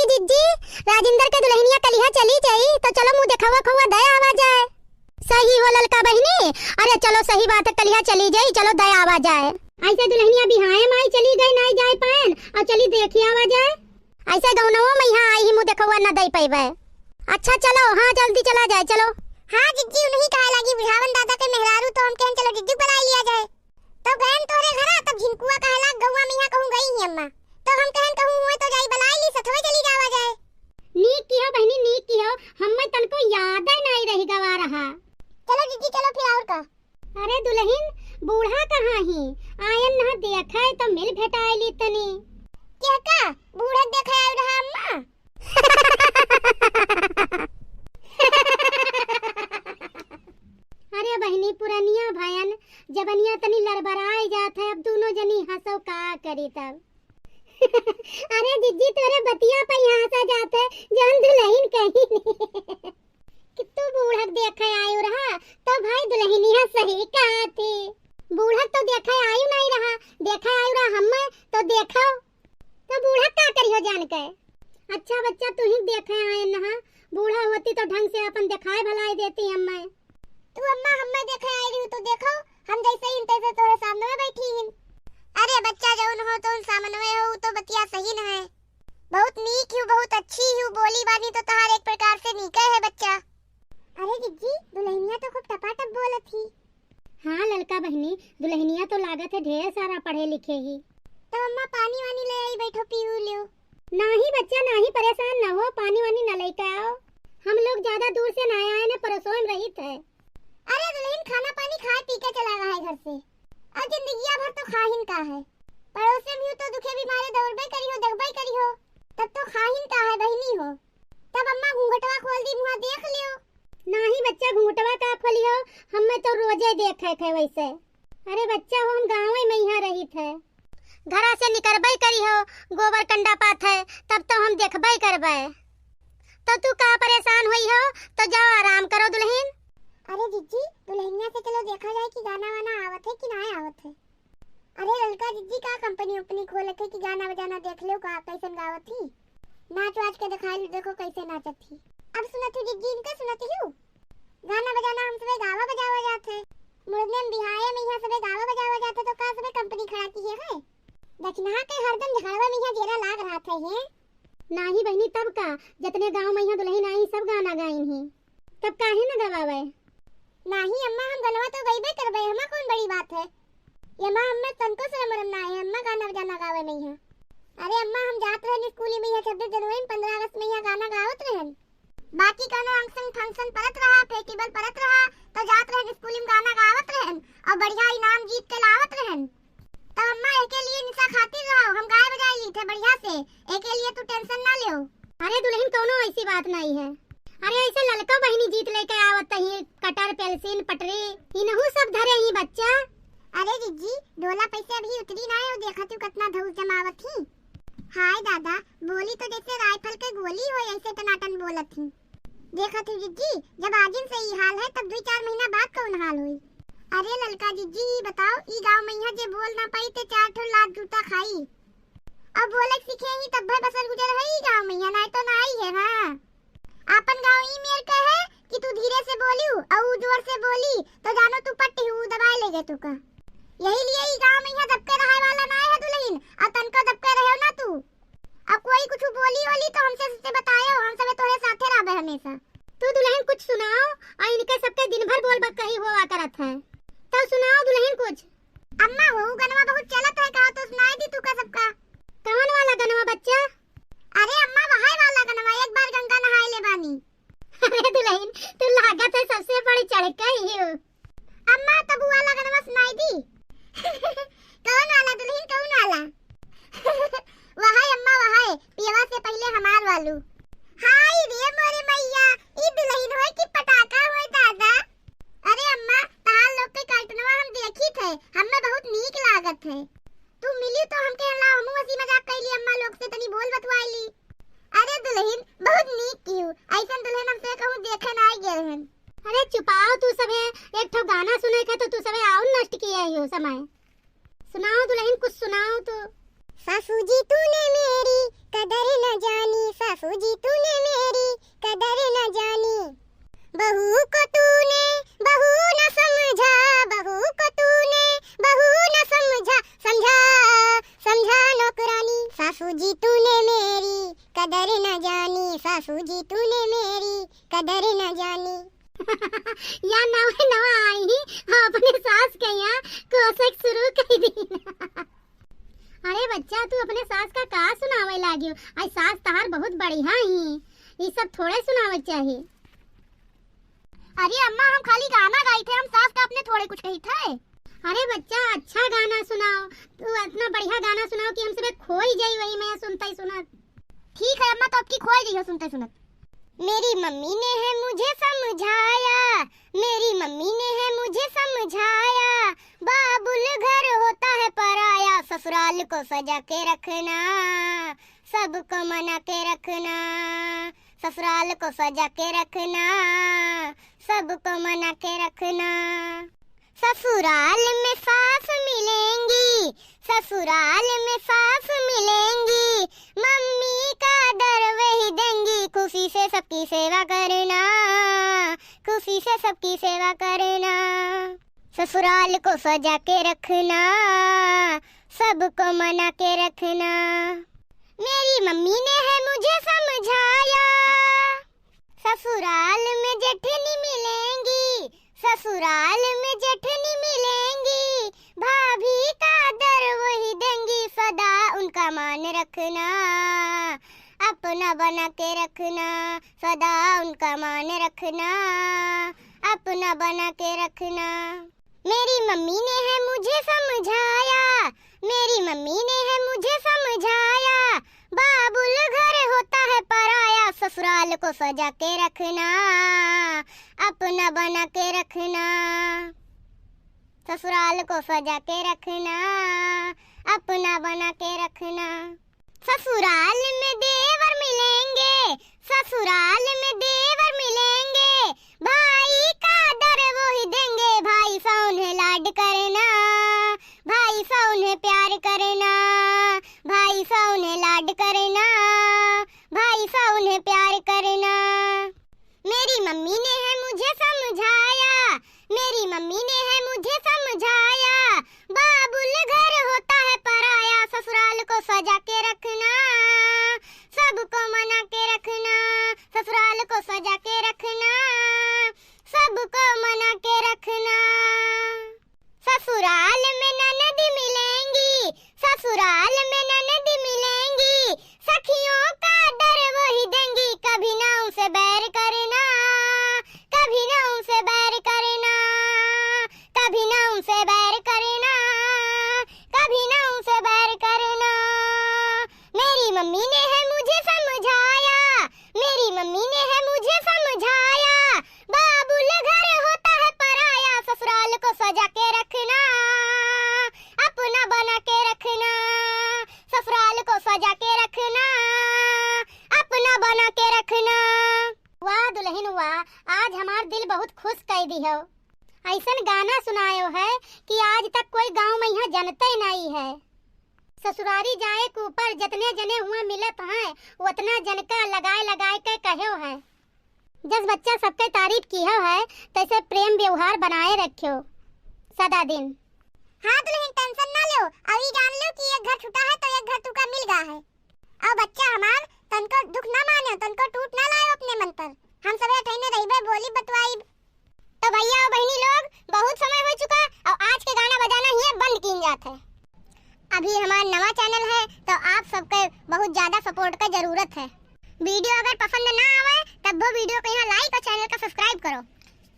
जी जिज्जी, राजेंद्र के दुल्हनिया कलिया चली जाई तो चलो मुंह दिखावा खवा दया आवा जाए। सही हो ललका बहनी, अरे चलो सही बात है, कलिया चली जाई, चलो दया आवा जाए। ऐसे दुल्हनिया बिहाए माई चली गई नहीं जाए पान और चली देखी आवा जाए। ऐसे गौनवा में यहाँ आई ही मुंह दिखावा न दई पैबे। अच्छा चलो, हाँ जल्दी चला जाए चलो। हाँ जिज्जी उन्हीं कहे लगी बुढ़ावन दादा के मेहरारू तो हम कहन चलो जिज्जी बुला लिया जाए। तो गहन तोरे घरा तब झिनकुआ कहला गौवा में यहाँ कहूं गई ही अम्मा, तो हम कहन कहूं हुए तो जाई बुला ली सथवे चली जावा जाए। नीक की हो बहनी नीक की हो, हम्मे तनको याद ही नहीं रही गवा रहा। चलो जिज्जी चलो फिर और का। अरे दुल्हन बूढ़ा कहाँ ही आयन ना देखा तो मिल भेटाइली तनी। क्या का बूढ़ा देखा आउ रहा अम्मा? अरे बहनी पुरानिया भयन जबनिया तनी लड़बड़ाई जात है, अब दोनों जनी हंसो का करी तब। अरे जिज्जी तोरे बतिया पे यहाँ से जाते जान दुल्हन कहीं नहीं। कितु बूढ़क देखे आयु रहा तो भाई दुल्हनिया सही कहा थी। बूढ़क तो देखे आयु नहीं रहा, देखे आयु रहा हम तो देखो तो बूढ़क का करियो जान के। अच्छा बच्चा तू ही देखे आए नहा, बूढ़ा होती तो ढंग से अपन दिखाए भलाई देती अम्मा। तू अम्मा हम्मे देखे आई रही तो देखो हम जैसे ही तैसे तोरे सामने में बैठी हैं। अरे बच्चा जौन हो तो सामने में हो तो बतिया सही न है। बहुत नीक हूँ, बहुत अच्छी हूँ, बोली बानी तो तहार एक प्रकार से नीके है बच्चा। अरे जिज्जी दुल्हनिया तो खूब टपाटप बोलत थी। हाँ ललका बहनी दुल्हनिया तो लागत है ढेर सारा पढ़े लिखे ही। तो अम्मा पानी वानी ले आई बैठो पीऊ लियो। नहीं बच्चा नहीं परेशान न हो, पानी वानी न लेके आओ, हम लोग ज्यादा दूर से न आए न परसों में रही थे। अरे दुल्हन खाना पानी खाए पी के चला गया है घर से, और जिंदगिया भर तो खाहिन का है। पड़ोस में तो दुखे बीमारे दौड़बे करी हो देखबे करी हो, तब तो खाहिन का है बहनी हो। तब अम्मा घूंघटवा खोल दी मुँह देख लियो। नहीं बच्चा घूंघटवा का खोलियो, हमें तो रोजे देखे थे वैसे। अरे बच्चा हो हम गाँव में यहाँ रही थे, घरा से निकलबे करी हो, गोबर कंडा पात है तब तो हम देखबे करबे। तो तू का परेशान हुई हो तो जाओ आराम करो दुल्हन। अरे जिज्जी दुल्हनिया से चलो देखा जाए कि गाना वाना आवत है कि नहीं आवत है। अरे ललका जिज्जी का कंपनी उपनी खोल के कि गाना बजाना देख लो का कैसन गावत थी, नाच वाच के दिखा लो देखो कैसे नाचत थी। अब सुनत हूँ जिज्जी इनका सुनती हूँ गाना बजाना हम सबे गावा बजावा जाते, मुर्दे में बिहाए में यहाँ सबे गावा बजावा जाते तो का सबे कंपनी खड़ा की है। दक्षिणा के हरदम झगड़वा में यहाँ जेरा लाग रहा था ये। नाही बहनी तब का जितने गांव में यहाँ दुल्हन आई सब गाना गाइन ही, तब काहे न गवावे। नाही अम्मा हम गनवा तो गईबे करबे, हमा कौन बड़ी बात है। ये मां हमें तनको से मरम ना है, अम्मा गाना बजाना गावे नहीं है। अरे अम्मा हम जात रहे स्कूल में 26 जनवरी में 15 अगस्त में यहाँ गाना गावत रहन, बाकी कानो फंक्शन परत रहा फेस्टिवल परत रहा तो जात रहे स्कूल में गाना गावत रहन और बढ़िया इनाम जीत के लावत रहन। तो अम्मा एके लिए निशा खातिर रहो, हम गाय बजाई ली थे बढ़िया से, एके लिए तू टेंशन ना लियो। अरे दुल्हन कोनो ऐसी बात नहीं है। अरे ऐसे ललका बहनी जीत लेके आवत ही, कटर पेंसिल पटरी इनहु सब धरे ही बच्चा। अरे जिज्जी डोला पैसे अभी उतरी ना है, देखा तू कितना धौल जमावत थी। हाय दादा बोली तो जैसे राइफल के गोली हो ऐसे टनाटन बोलत थी। देखा तू जिज्जी जब आजिन से ही हाल है तब 2-4 महीना बाद कौन हाल हुई। अरे ललका जिज्जी बताओ ई गांव में यहाँ जे बोल ना पाई ते 4 ठो लात जूता खाई, अब बोले सीखे ही तब भाई बसर गुजर है ई गांव में, नहीं तो ना आई है। हाँ अपन गांव ई मेर का है कि तू धीरे से बोली और जोर से बोली तो जानो तू पट्टी दबाए ले गए तू का। यही लिए ई गांव में यहाँ दबके रहे वाला ना है दुल्हन, और तनको दबके रहो ना तू। अब कोई कुछ बोली वाली तो हमसे बतायो, हम सब तोरे साथे रहबे हमेशा। तू दुल्हन कुछ सुनाओ, और इनके सबके दिन भर बोल बकही होवा करत है, तो सुनाओ दुल्हन कुछ। अम्मा वो गनवा बहुत चलत है का तो सुनाई दी तू का सबका। कौन वाला गनवा बच्चा? अरे अम्मा वहाई वाला गनवा, एक बार गंगा नहाए ले बानी। अरे दुल्हन तू लागत है सबसे बड़ी चढ़के ही हो। अम्मा तब वाला गनवा सुनाई दी। कौन वाला दुल्हन कौन वाला? वहाई अम्मा वहाई पियवा से पहले हमार वालू। हाय रे मोरे मैया ई दुल्हन होय कि पटाखा होय दादा। अरे अम्मा ताल लोग के कार्टूनवा हम देखी थे, हमें बहुत नीक लागत है। तू मिली तो हमके हल्ला हम हंसी मजाक कैली अम्मा लोग से तनी बोल बतवाईली। अरे दुल्हन बहुत नीक क्यों ऐसन दुल्हन हमसे कहूं देखे ना आई गेल हन। अरे चुपाओ तू सबे, एक ठो गाना सुने के तो तू सबे और नष्ट किया हो समय। सुनाओ दुल्हन कुछ सुनाओ तो। सासू जी तूने मेरी कदर न जानी, सासू सासू जी तूने मेरी कदर न जानी, बहू को तूने बहू न समझा, बहू को तूने बहू न समझा, समझा समझा नौकरानी। सासू जी तूने मेरी कदर न जानी, सासू जी तूने मेरी कदर न जानी। या नवा नवा आई ही अपने सास के यहाँ कोसक शुरू कर दी। अरे बच्चा तू अपने सास का का सुनावे लागियो, आई सास तहार बहुत बढ़िया ही, ये सब थोड़े सुनावे चाहिए। अरे अम्मा हम खाली गाना गाई थे, हम सास का अपने थोड़े कुछ कही थे। अरे बच्चा अच्छा गाना सुनाओ, तू इतना बढ़िया गाना सुनाओ कि हम सब खोई जाई वही मैं सुनता ही सुनत। ठीक है अम्मा, तो अब की खोई गई हो सुनते सुनत। मेरी मम्मी ने है मुझे समझाया, मेरी मम्मी ने है मुझे समझाया, बाबुल घर होता है पराया, ससुराल को सजा के रखना, सबको मना के रखना, ससुराल को सजा के रखना, सबको मना के रखना। ससुराल में सास मिलेंगी, ससुराल में सास मिलेंगी, मम्मी का दर वही देंगी, खुशी से सबकी सेवा करना, खुशी से सबकी सेवा करना, ससुराल को सजा के रखना, सबको मना के रखना। मेरी मम्मी ने है मुझे समझाया, ससुराल में जेठनी मिलेंगी, ससुराल में जेठनी मिलेंगी, भाभी का दर वही देंगी, सदा उनका मान रखना, अपना बना के रखना, सदा उनका मान रखना, अपना बना के रखना। मेरी मम्मी ने है मुझे समझाया, मेरी मम्मी ने है मुझे समझाया, बाबुल घर होता है पराया, ससुराल को सजा के रखना, अपना बना के रखना, ससुराल को सजा के रखना, अपना बना के रखना। ससुराल में देवर मिलेंगे, ससुराल में देवर मिलेंगे, भाई का दर वो ही देंगे, भाई सा उन्हें लाड करना, भाई सा उन्हें प्यार करना, भाई सा उन्हें लाड करना, भाई सा उन्हें प्यार करना। मेरी मम्मी ने है मुझे समझाया, मेरी मम्मी ने है मुझे समझाया, बाबुल घर होता है पराया, ससुराल को सजा के रखना, सबको मना के रखना, ससुराल को सजा के रखना, सबको मना के रखना। ससुराल में ननद मिलेंगी, ससुराल में ननद मिलेंगी, सखियों का दर वही देंगी, कभी ना उनसे बैर करना, कभी ना उनसे बैर करना, कभी ना उनसे बैर करना, कभी ना उनसे बैर करना। मेरी मम्मी ने है मुझे समझाया, मेरी मम्मी ने है मुझे समझाया, बाबुल घर होता है पराया, ससुराल को सजा के रखना, अपना बना के रखना, ससुराल को सजा के रखना, अपना बना के रखना। वाह दुल्हन वाह, आज हमार दिल बहुत खुश कर दी हो, ऐसन गाना सुनायो है कि आज तक कोई गांव में यहाँ जनता ही नहीं है। ससुरारी जाए के ऊपर जितने जने हुआ मिलत हैं, उतना जनका लगाए लगाए के कहो है। जिस बच्चा सबके तारीफ की है, तैसे प्रेम व्यवहार बनाए रखियो सदा दिन। हाँ दुल्हन टेंशन ना लो, अभी जान लो कि एक घर छूटा है तो एक घर तुका मिल गया है। अब बच्चा हमार तनको दुख ना मानो, तनको टूट ना लाओ अपने मन पर, हम सब ठहने रहिबे बोली बतवाई। तो भैया और बहनी लोग, बहुत समय हो चुका और आज के गाना बजाना ही बंद किन जात है। अभी हमारा नवा चैनल है तो आप सबके बहुत ज्यादा सपोर्ट का जरूरत है। वीडियो अगर पसंद ना आवे तब वो वीडियो को यहाँ लाइक और चैनल का सब्सक्राइब करो।